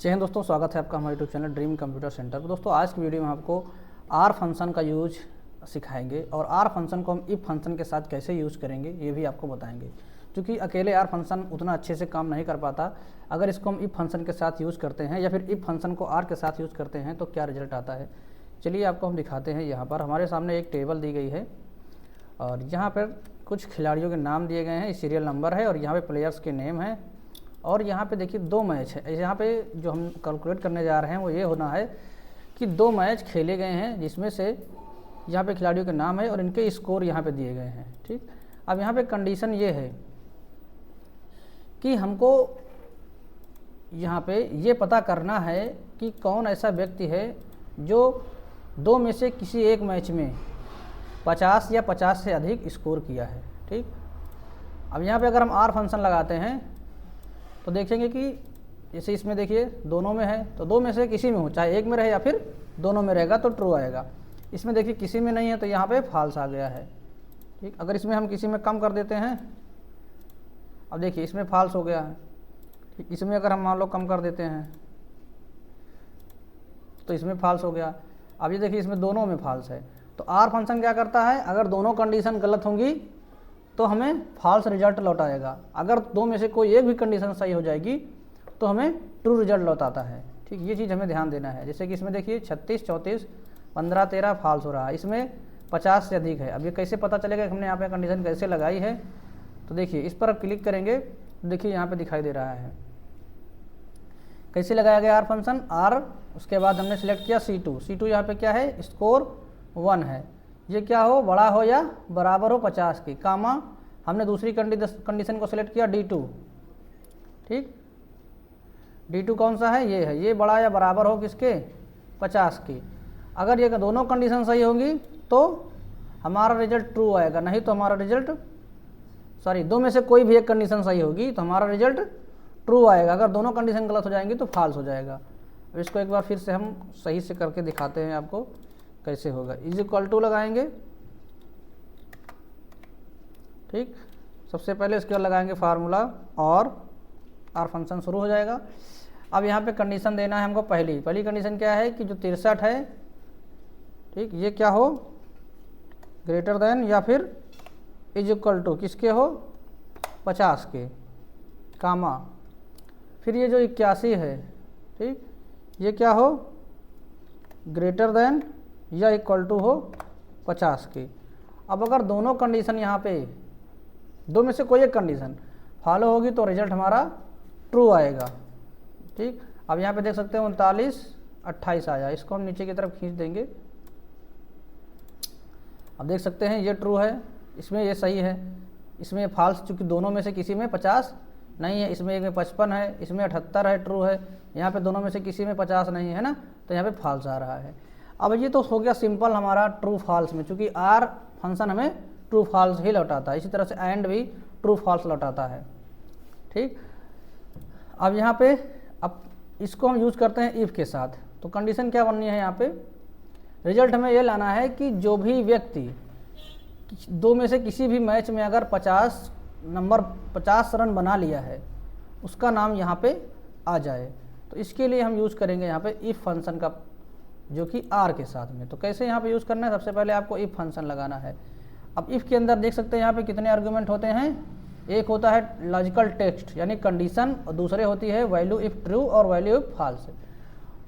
जय हिंद दोस्तों, स्वागत है आपका हमारे YouTube channel dream computer centre पर। दोस्तों आज की वीडियो में आपको आर फंक्शन का यूज सिखाएंगे और आर फंक्शन को हम इफ फंक्शन के साथ कैसे यूज़ करेंगे ये भी आपको बताएंगे। क्योंकि अकेले आर फंक्शन उतना अच्छे से काम नहीं कर पाता, अगर इसको हम इफ फंक्शन के साथ यूज़ करते हैं या फिर इफ फंक्शन को आर के साथ यूज़ करते हैं तो क्या रिजल्ट आता है। चलिए आपको हम दिखाते हैं। यहाँ पर हमारे सामने एक टेबल दी गई है और यहाँ पर कुछ खिलाड़ियों के नाम दिए गए हैं, सीरियल नंबर है और यहाँ पे प्लेयर्स के नेम है। और यहाँ पे देखिए 2 मैच है। यहाँ पे जो हम कैलकुलेट करने जा रहे हैं वो ये होना है कि 2 मैच खेले गए हैं जिसमें से यहाँ पे खिलाड़ियों के नाम है और इनके स्कोर यहाँ पे दिए गए हैं। ठीक, अब यहाँ पे कंडीशन ये है कि हमको यहाँ पे ये पता करना है कि कौन ऐसा व्यक्ति है जो 2 में से किसी एक मैच में 50 या 50 से अधिक स्कोर किया है। ठीक, अब यहाँ पे अगर हम आर फंक्शन लगाते हैं तो देखेंगे कि जैसे इसमें देखिए दोनों में है तो 2 में से किसी में हो, चाहे एक में रहे या फिर दोनों में रहेगा तो ट्रू आएगा। इसमें देखिए किसी में नहीं है तो यहाँ पे फॉल्स आ गया है। ठीक, अगर इसमें हम किसी में कम कर देते हैं, अब देखिए इसमें फॉल्स हो गया है। ठीक, इसमें अगर हम मान लो कम कर देते हैं तो इसमें फॉल्स हो गया। अब ये देखिए इसमें दोनों में फॉल्स है। तो आर फंक्शन क्या करता है, अगर दोनों कंडीशन गलत होंगी तो हमें फॉल्स रिजल्ट लौटाएगा। अगर 2 में से कोई एक भी कंडीशन सही हो जाएगी तो हमें ट्रू रिजल्ट लौटाता है। ठीक, ये चीज़ हमें ध्यान देना है। जैसे कि इसमें देखिए 36, 34, 15, 13 फॉल्स हो रहा है, इसमें 50 से अधिक है। अब ये कैसे पता चलेगा कि हमने यहाँ पे कंडीशन कैसे लगाई है, तो देखिए इस पर क्लिक करेंगे तो देखिए यहाँ पे दिखाई दे रहा है कैसे लगाया गया आर फंक्शन। आर उसके बाद हमने सेलेक्ट किया C2। C2 यहाँ पे क्या है, स्कोर 1 है। ये क्या हो, बड़ा हो या बराबर हो 50 की, कामा हमने दूसरी कंडीशन को सिलेक्ट किया D2। ठीक, D2 कौन सा है, ये है, ये बड़ा या बराबर हो किसके, 50 की। अगर ये दोनों कंडीशन सही होंगी तो हमारा रिजल्ट ट्रू आएगा, नहीं तो हमारा रिजल्ट 2 में से कोई भी एक कंडीशन सही होगी तो हमारा रिजल्ट ट्रू आएगा। अगर दोनों कंडीशन गलत हो जाएंगी तो फॉल्स हो जाएगा। अब इसको एक बार फिर से हम सही से करके दिखाते हैं आपको कैसे होगा। इज इक्वल टू लगाएंगे। ठीक, सबसे पहले इसके बाद लगाएंगे फार्मूला और आर फंक्शन शुरू हो जाएगा। अब यहाँ पे कंडीशन देना है हमको। पहली कंडीशन क्या है कि जो 63 है, ठीक, ये क्या हो, ग्रेटर देन या फिर इज इक्वल टू किसके हो, 50 के, कामा फिर ये जो 81 है, ठीक, ये क्या हो, ग्रेटर देन या इक्वल टू हो 50 की। अब अगर दोनों कंडीशन यहाँ पे 2 में से कोई एक कंडीशन फॉलो होगी तो रिजल्ट हमारा ट्रू आएगा। ठीक, अब यहाँ पे देख सकते हैं 39, 28 आया। इसको हम नीचे की तरफ खींच देंगे। अब देख सकते हैं ये ट्रू है, इसमें ये सही है, इसमें फॉल्स, चूँकि दोनों में से किसी में 50 नहीं है, इसमें एक में 55 है, इसमें 78 है, ट्रू है। यहाँ पे दोनों में से किसी में 50 नहीं है ना, तो यहाँ पे फॉल्स आ रहा है। अब ये तो हो गया सिंपल हमारा ट्रू फॉल्स में, चूँकि आर फंक्शन हमें ट्रू फॉल्स ही लौटाता है। इसी तरह से एंड भी ट्रू फॉल्स लौटाता है। ठीक, अब यहाँ पे अब इसको हम यूज़ करते हैं इफ़ के साथ। तो कंडीशन क्या बननी है यहाँ पे, रिजल्ट हमें ये लाना है कि जो भी व्यक्ति 2 में से किसी भी मैच में अगर 50 रन बना लिया है उसका नाम यहाँ पे आ जाए। तो इसके लिए हम यूज़ करेंगे यहाँ पे इफ़ फंक्शन का, जो कि आर के साथ में। तो कैसे यहाँ पे यूज़ करना है, सबसे पहले आपको इफ़ फंक्शन लगाना है। अब इफ़ के अंदर देख सकते हैं यहाँ पे कितने आर्गूमेंट होते हैं। एक होता है लॉजिकल टेक्स्ट यानी कंडीशन, और दूसरे होती है वैल्यू इफ़ ट्रू और वैल्यू इफ़ फॉल्स।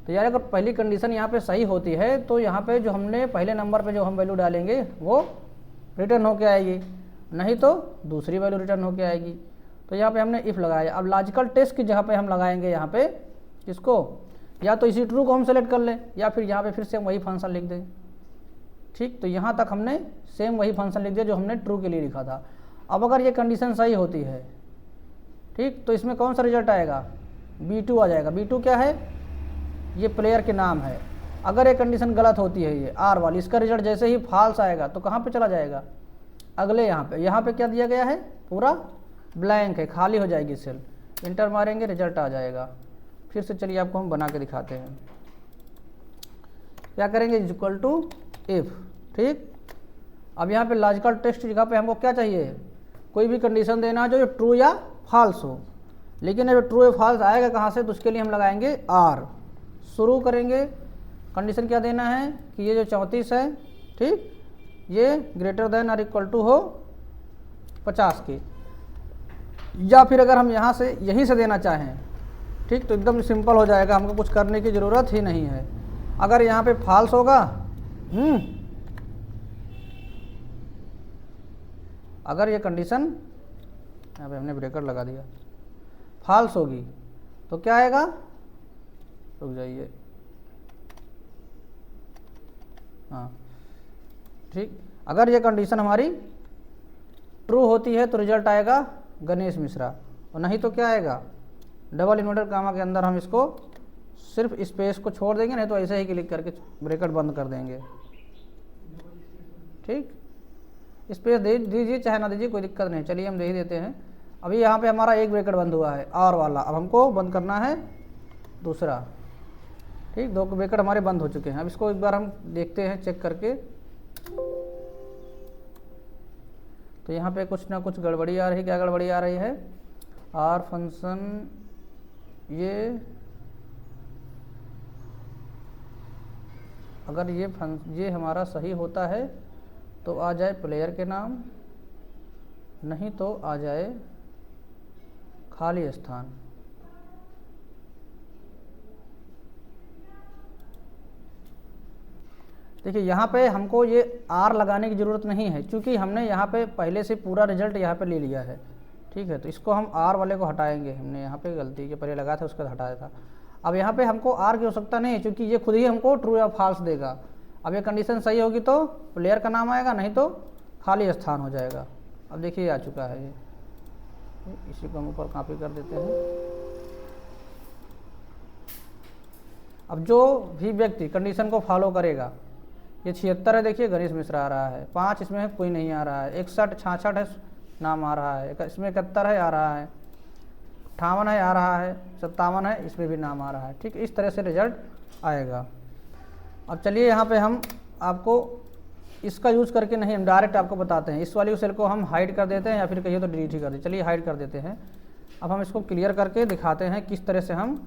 तो यार अगर पहली कंडीशन यहाँ पे सही होती है तो यहाँ पे जो हमने पहले नंबर पे जो हम वैल्यू डालेंगे वो रिटर्न होके आएगी, नहीं तो दूसरी वैल्यू रिटर्न होके आएगी। तो यहाँ पे हमने इफ़ लगाया। अब लॉजिकल टेस्ट की जगह पे हम लगाएंगे यहाँ पे किसको, या तो इसी ट्रू को हम सेलेक्ट कर लें या फिर यहाँ पे फिर से वही फंक्शन लिख दें। ठीक, तो यहाँ तक हमने सेम वही फंक्शन लिख दिया जो हमने ट्रू के लिए लिखा था। अब अगर ये कंडीशन सही होती है, ठीक, तो इसमें कौन सा रिजल्ट आएगा, B2 आ जाएगा। B2 क्या है, ये प्लेयर के नाम है। अगर ये कंडीशन गलत होती है, ये आर वाली, इसका रिजल्ट जैसे ही फॉल्स आएगा तो कहाँ पे चला जाएगा, अगले यहाँ पे क्या दिया गया है, पूरा ब्लैंक है, खाली हो जाएगी सेल। इंटर मारेंगे, रिजल्ट आ जाएगा। फिर से चलिए आपको हम बना के दिखाते हैं। क्या करेंगे, इक्वल टू इफ़। ठीक, अब यहाँ पे लॉजिकल टेस्ट जगह पे हमको क्या चाहिए, कोई भी कंडीशन देना जो ट्रू या फॉल्स हो। लेकिन अब ट्रू या फॉल्स आएगा कहाँ से, तो उसके लिए हम लगाएंगे आर। शुरू करेंगे, कंडीशन क्या देना है कि ये जो 34 है, ठीक, ये ग्रेटर देन और इक्वल टू हो 50 के, या फिर अगर हम यहाँ से यहीं से देना चाहें, ठीक, तो एकदम सिंपल हो जाएगा, हमको कुछ करने की ज़रूरत ही नहीं है। अगर यहाँ पे फॉल्स होगा, अगर ये कंडीशन, यहाँ पे हमने ब्रेकर लगा दिया, फॉल्स होगी तो क्या आएगा, रुक जाइए, हाँ ठीक, अगर ये कंडीशन हमारी ट्रू होती है तो रिजल्ट आएगा गणेश मिश्रा, और नहीं तो क्या आएगा, डबल इन्वर्टेड कामा के अंदर हम इसको सिर्फ स्पेस को छोड़ देंगे, नहीं तो ऐसे ही क्लिक करके ब्रैकेट बंद कर देंगे, ठीक, स्पेस दे दीजिए चाहे ना दीजिए कोई दिक्कत नहीं, चलिए हम दे ही देते हैं। अभी यहाँ पे हमारा एक ब्रैकेट बंद हुआ है और वाला, अब हमको बंद करना है दूसरा, ठीक, 2 ब्रैकेट हमारे बंद हो चुके हैं। अब इसको एक बार हम देखते हैं चेक करके, तो यहाँ पे कुछ ना कुछ गड़बड़ी आ रही है। क्या गड़बड़ी आ रही है, आर फंक्शन, ये अगर ये हमारा सही होता है तो आ जाए प्लेयर के नाम, नहीं तो आ जाए खाली स्थान। देखिए यहाँ पे हमको ये आर लगाने की ज़रूरत नहीं है, क्योंकि हमने यहाँ पे पहले से पूरा रिजल्ट यहाँ पे ले लिया है, ठीक है, तो इसको हम आर वाले को हटाएंगे, हमने यहाँ पे गलती के पहले लगाया था उसका हटाया था। अब यहाँ पे हमको आर की आवश्यकता नहीं है, क्योंकि ये खुद ही हमको ट्रू या फॉल्स देगा। अब ये कंडीशन सही होगी तो प्लेयर का नाम आएगा, नहीं तो खाली स्थान हो जाएगा। अब देखिए आ चुका है ये, इसी को हम ऊपर कॉपी कर देते हैं। अब जो भी व्यक्ति कंडीशन को फॉलो करेगा, ये 76 है, देखिए गणेश मिश्रा आ रहा है, 5 इसमें है कोई नहीं आ रहा है, 61 66 है नाम आ रहा है, इसमें 71 है आ रहा है, 58 है आ रहा है, 57 है इसमें भी नाम आ रहा है, ठीक, इस तरह से रिजल्ट आएगा। अब चलिए यहाँ पे हम आपको इसका यूज़ करके नहीं, हम डायरेक्ट आपको बताते हैं। इस वाली सेल को हम हाइड कर देते हैं, या फिर कहिए तो डिलीट ही कर देते, चलिए हाइड कर देते हैं। अब हम इसको क्लियर करके दिखाते हैं किस तरह से हम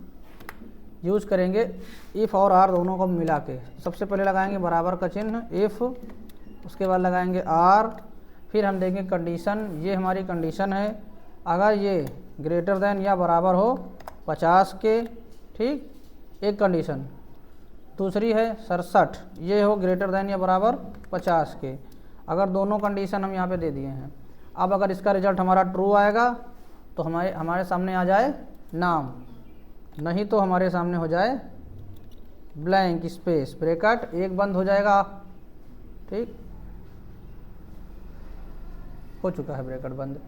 यूज़ करेंगे इफ़ और आर दोनों को मिला के। सबसे पहले लगाएंगे बराबर का चिन्ह इफ़, उसके बाद लगाएंगे आर, फिर हम देंगे कंडीशन, ये हमारी कंडीशन है, अगर ये ग्रेटर देन या बराबर हो 50 के, ठीक, एक कंडीशन। दूसरी है 67, ये हो ग्रेटर देन या बराबर 50 के। अगर दोनों कंडीशन हम यहाँ पे दे दिए हैं, अब अगर इसका रिजल्ट हमारा ट्रू आएगा तो हमारे सामने आ जाए नाम, नहीं तो हमारे सामने हो जाए ब्लैंक स्पेस, ब्रैकेट एक बंद हो जाएगा, ठीक, हो चुका है ब्रैकेट बंद,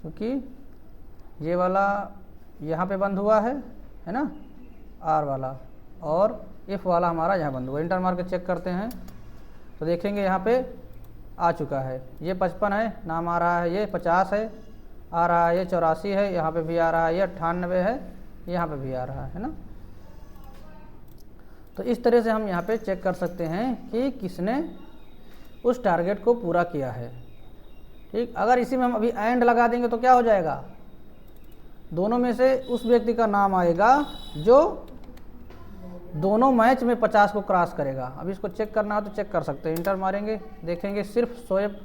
क्योंकि ये वाला यहाँ पे बंद हुआ है ना, आर वाला, और इफ़ वाला हमारा यहाँ बंद हुआ। इंटर मार के चेक करते हैं तो देखेंगे यहाँ पे आ चुका है, ये 55 है नाम आ रहा है, ये 50 है आ रहा है, ये 84 है यहाँ पे भी आ रहा है, ये 98 है यहाँ पे भी आ रहा है ना। तो इस तरह से हम यहाँ पे चेक कर सकते हैं कि किसने उस टारगेट को पूरा किया है, ठीक। अगर इसी में हम अभी एंड लगा देंगे तो क्या हो जाएगा, दोनों में से उस व्यक्ति का नाम आएगा जो दोनों मैच में 50 को क्रॉस करेगा। अब इसको चेक करना हो तो चेक कर सकते हैं, इंटर मारेंगे, देखेंगे सिर्फ शोएब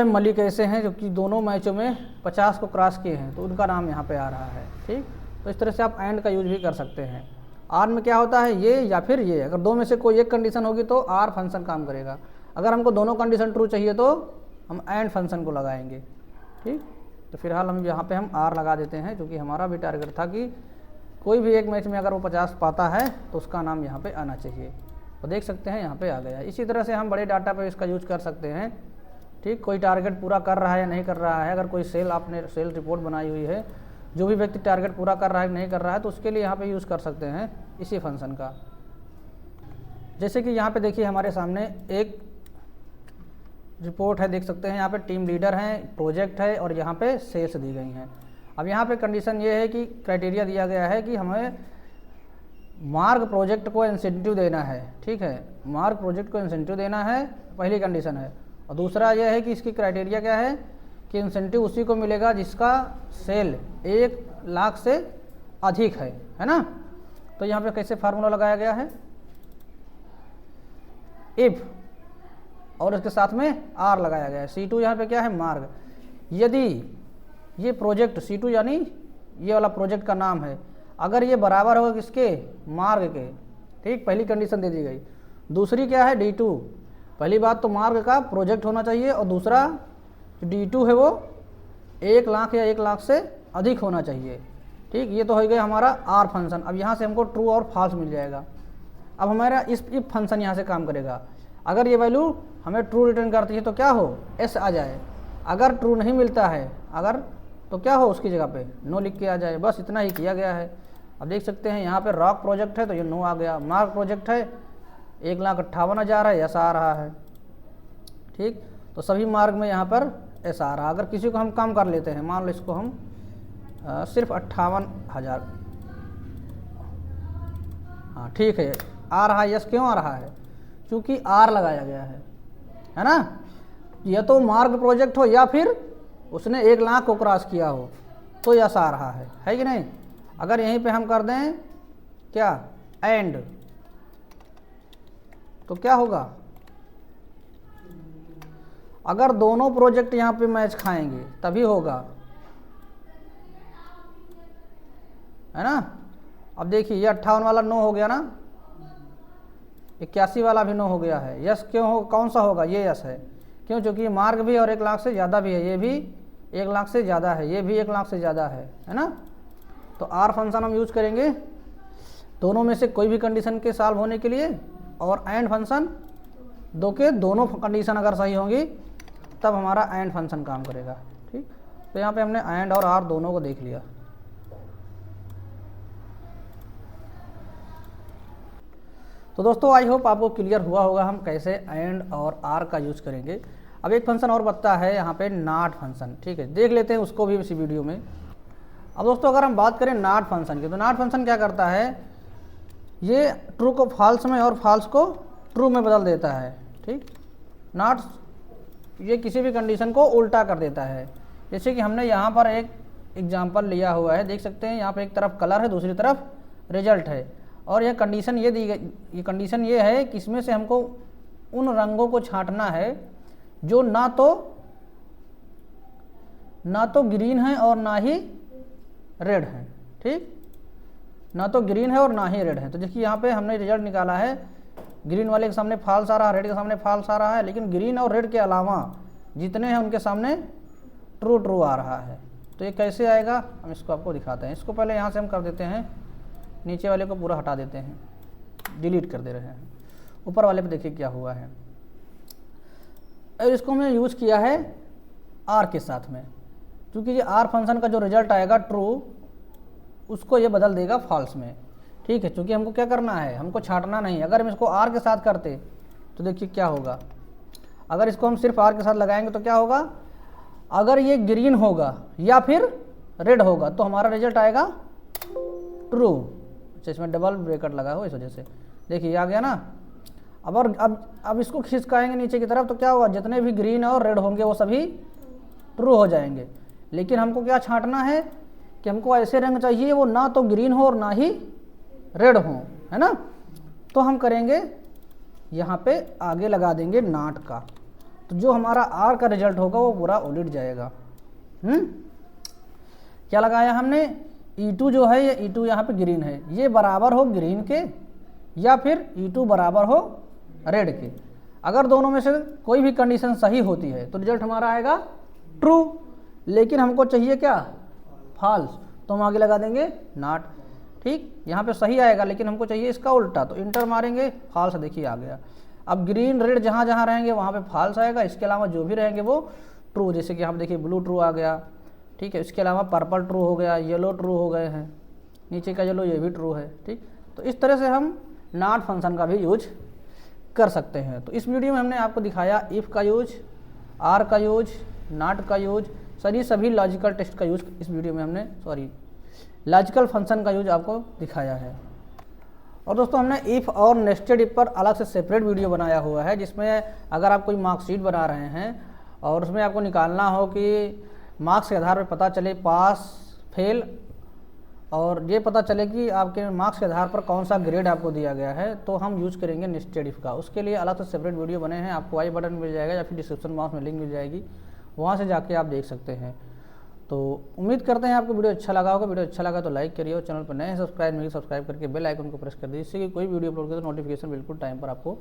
मलिक ऐसे हैं जो कि दोनों मैचों में 50 को क्रॉस किए हैं, तो उनका नाम यहाँ पे आ रहा है, ठीक। तो इस तरह से आप एंड का यूज भी कर सकते हैं। आर में क्या होता है, ये या फिर ये, अगर दो में से कोई एक कंडीशन होगी तो आर फंक्शन काम करेगा। अगर हमको दोनों कंडीशन ट्रू चाहिए तो हम एंड फंक्शन को लगाएंगे, ठीक। तो फिलहाल हम यहाँ पे हम आर लगा देते हैं, क्योंकि हमारा भी टारगेट था कि कोई भी एक मैच में अगर वो 50 पाता है तो उसका नाम यहाँ पे आना चाहिए। तो देख सकते हैं यहाँ पे आ गया। इसी तरह से हम बड़े डाटा पे इसका यूज कर सकते हैं, ठीक। कोई टारगेट पूरा कर रहा है या नहीं कर रहा है, अगर कोई सेल आपने सेल रिपोर्ट बनाई हुई है, जो भी व्यक्ति टारगेट पूरा कर रहा है नहीं कर रहा है, तो उसके लिए यहाँ पे यूज़ कर सकते हैं इसी फंक्शन का। जैसे कि यहाँ पे देखिए हमारे सामने एक रिपोर्ट है, देख सकते हैं यहाँ पे टीम लीडर हैं, प्रोजेक्ट है और यहाँ पे सेल्स दी गई हैं। अब यहाँ पे कंडीशन ये है कि क्राइटेरिया दिया गया है कि हमें मार्ग प्रोजेक्ट को इंसेंटिव देना है, ठीक है, मार्ग प्रोजेक्ट को इंसेंटिव देना है, पहली कंडीशन है। और दूसरा यह है कि इसकी क्राइटेरिया क्या है कि इंसेंटिव उसी को मिलेगा जिसका सेल 1 लाख से अधिक है ना। तो यहाँ पे कैसे फार्मूला लगाया गया है, इफ और इसके साथ में आर लगाया गया है। C2 यहाँ पे क्या है, मार्ग। यदि ये प्रोजेक्ट C2 यानी ये वाला प्रोजेक्ट का नाम है, अगर ये बराबर होगा किसके, मार्ग के, ठीक, पहली कंडीशन दे दी गई। दूसरी क्या है, D2, पहली बात तो मार्ग का प्रोजेक्ट होना चाहिए और दूसरा D2 है वो 1 लाख या 1 लाख से अधिक होना चाहिए, ठीक। ये तो हो गया हमारा आर फंक्शन। अब यहाँ से हमको ट्रू और फॉल्स मिल जाएगा। अब हमारा इस इफ फंक्शन यहाँ से काम करेगा। अगर ये वैल्यू हमें ट्रू रिटर्न करती है तो क्या हो, एस आ जाए। अगर ट्रू नहीं मिलता है अगर, तो क्या हो, उसकी जगह पे नो लिख के आ जाए। बस इतना ही किया गया है। अब देख सकते हैं यहाँ पे रॉक प्रोजेक्ट है तो ये नो आ गया, मार्ग प्रोजेक्ट है 1,58,000 है, ऐसा आ रहा है, ठीक। तो सभी मार्ग में यहाँ पर ऐसा आ रहा है। अगर किसी को हम कम कर लेते हैं, मान लो इसको हम सिर्फ 58,000, हाँ ठीक है, आ रहा है, यस क्यों आ रहा है, क्योंकि आर लगाया गया है ना। यह तो मार्ग प्रोजेक्ट हो या फिर उसने 1 लाख को क्रॉस किया हो तो यस आ रहा है कि नहीं। अगर यहीं पे हम कर दें क्या, एंड, तो क्या होगा, अगर दोनों प्रोजेक्ट यहाँ पे मैच खाएंगे तभी होगा, है ना। अब देखिए ये 58 वाला नो हो गया ना, 81 वाला भी नो हो गया है। यस क्यों हो, कौन सा होगा, ये यस है, क्यों, क्योंकि मार्ग भी और 1 लाख से ज़्यादा भी है, ये भी 1 लाख से ज़्यादा है, ये भी 1 लाख से ज़्यादा है ना। तो आर फंक्शन हम यूज करेंगे दोनों में से कोई भी कंडीशन के सॉल्व होने के लिए, और एंड फंक्शन दो के दोनों कंडीशन अगर सही होंगी तब हमारा एंड फंक्शन काम करेगा, ठीक। तो यहाँ पे हमने एंड और आर दोनों को देख लिया। तो दोस्तों आई होप आपको क्लियर हुआ होगा हम कैसे एंड और आर का यूज करेंगे। अब एक फंक्शन और बचता है यहाँ पे, नॉट फंक्शन, ठीक है, देख लेते हैं उसको भी इसी वीडियो में। अब दोस्तों अगर हम बात करें नॉट फंक्शन की, तो नॉट फंक्शन क्या करता है, ये ट्रू को फॉल्स में और फॉल्स को ट्रू में बदल देता है, ठीक। नॉट ये किसी भी कंडीशन को उल्टा कर देता है। जैसे कि हमने यहाँ पर एक एग्जाम्पल लिया हुआ है, देख सकते हैं यहाँ पे एक तरफ कलर है, दूसरी तरफ रिजल्ट है, और यह कंडीशन ये दी गई, ये कंडीशन ये है कि इसमें से हमको उन रंगों को छांटना है जो ना तो ग्रीन है और ना ही रेड है, ठीक, ना तो ग्रीन है और ना ही रेड है। तो देखिए यहाँ पे हमने रिजल्ट निकाला है, ग्रीन वाले के सामने फॉल्स आ रहा है, रेड के सामने फॉल्स आ रहा है, लेकिन ग्रीन और रेड के अलावा जितने हैं उनके सामने ट्रू आ रहा है। तो ये कैसे आएगा, हम इसको आपको दिखाते हैं। इसको पहले यहाँ से हम कर देते हैं, नीचे वाले को पूरा हटा देते हैं, डिलीट कर दे रहे हैं, ऊपर वाले पे देखिए क्या हुआ है। और इसको हमने यूज किया है आर के साथ में, क्योंकि ये आर फंक्शन का जो रिजल्ट आएगा ट्रू, उसको ये बदल देगा फॉल्स में, ठीक है। क्योंकि हमको क्या करना है, हमको छांटना नहीं। अगर हम इसको आर के साथ करते तो देखिए क्या होगा, अगर इसको हम सिर्फ आर के साथ लगाएंगे तो क्या होगा, अगर ये ग्रीन होगा या फिर रेड होगा तो हमारा रिजल्ट आएगा ट्रू। इसमें डबल ब्रैकेट लगा हो इस वजह से, देखिए आ गया ना। अब इसको खिसकाएंगे नीचे की तरफ तो क्या होगा, जितने भी ग्रीन और रेड होंगे वो सभी ट्रू हो जाएंगे। लेकिन हमको क्या छांटना है कि हमको ऐसे रंग चाहिए वो ना तो ग्रीन हो और ना ही रेड हो, है ना। तो हम करेंगे यहाँ पे आगे लगा देंगे नॉट का, तो जो हमारा आर का रिजल्ट होगा वो पूरा उलट जाएगा। क्या लगाया हमने, E2 जो है ये E2 यहाँ पे ग्रीन है, ये बराबर हो ग्रीन के या फिर E2 बराबर हो रेड के। अगर दोनों में से कोई भी कंडीशन सही होती है तो रिजल्ट हमारा आएगा ट्रू, लेकिन हमको चाहिए क्या, फॉल्स, तो हम आगे लगा देंगे नॉट, ठीक। यहाँ पे सही आएगा लेकिन हमको चाहिए इसका उल्टा, तो इंटर मारेंगे, फॉल्स, देखिए आ गया। अब ग्रीन रेड जहाँ जहाँ रहेंगे वहाँ पे फॉल्स आएगा, इसके अलावा जो भी रहेंगे वो ट्रू। जैसे कि यहाँ पे देखिए ब्लू ट्रू आ गया, ठीक है, इसके अलावा पर्पल ट्रू हो गया, येलो ट्रू हो गए हैं, नीचे का येलो ये भी ट्रू है, ठीक। तो इस तरह से हम नॉट फंक्शन का भी यूज कर सकते हैं। तो इस वीडियो में हमने आपको दिखाया इफ़ का यूज, आर का यूज, नॉट का यूज, सभी लॉजिकल टेस्ट का यूज इस वीडियो में हमने लॉजिकल फंक्शन का यूज आपको दिखाया है। और दोस्तों हमने इफ़ और नेस्टेड इफ पर अलग से सेपरेट वीडियो बनाया हुआ है, जिसमें अगर आप कोई मार्कशीट बना रहे हैं और उसमें आपको निकालना हो कि मार्क्स के आधार पर पता चले पास फेल, और ये पता चले कि आपके मार्क्स के आधार पर कौन सा ग्रेड आपको दिया गया है, तो हम यूज़ करेंगे नेस्टेड इफ का। उसके लिए अलग से सेपरेट वीडियो बने हैं, आपको आई बटन मिल जाएगा या फिर डिस्क्रिप्शन बॉक्स में लिंक मिल जाएगी, वहाँ से जाके आप देख सकते हैं। तो उम्मीद करते हैं आपको वीडियो अच्छा लगा होगा। वीडियो अच्छा लगा तो लाइक करिए और चैनल पर नए हैं सब्सक्राइब करके बेल आइकन को प्रेस कर दीजिए, जिससे कि कोई वीडियो अपलोड करें तो नोटिफिकेशन बिल्कुल टाइम पर आपको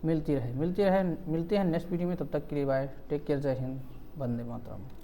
मिलते हैं नेक्स्ट वीडियो में। तब तक के लिए बाय, टेक केयर, जय हिंद, वंदे मातरम।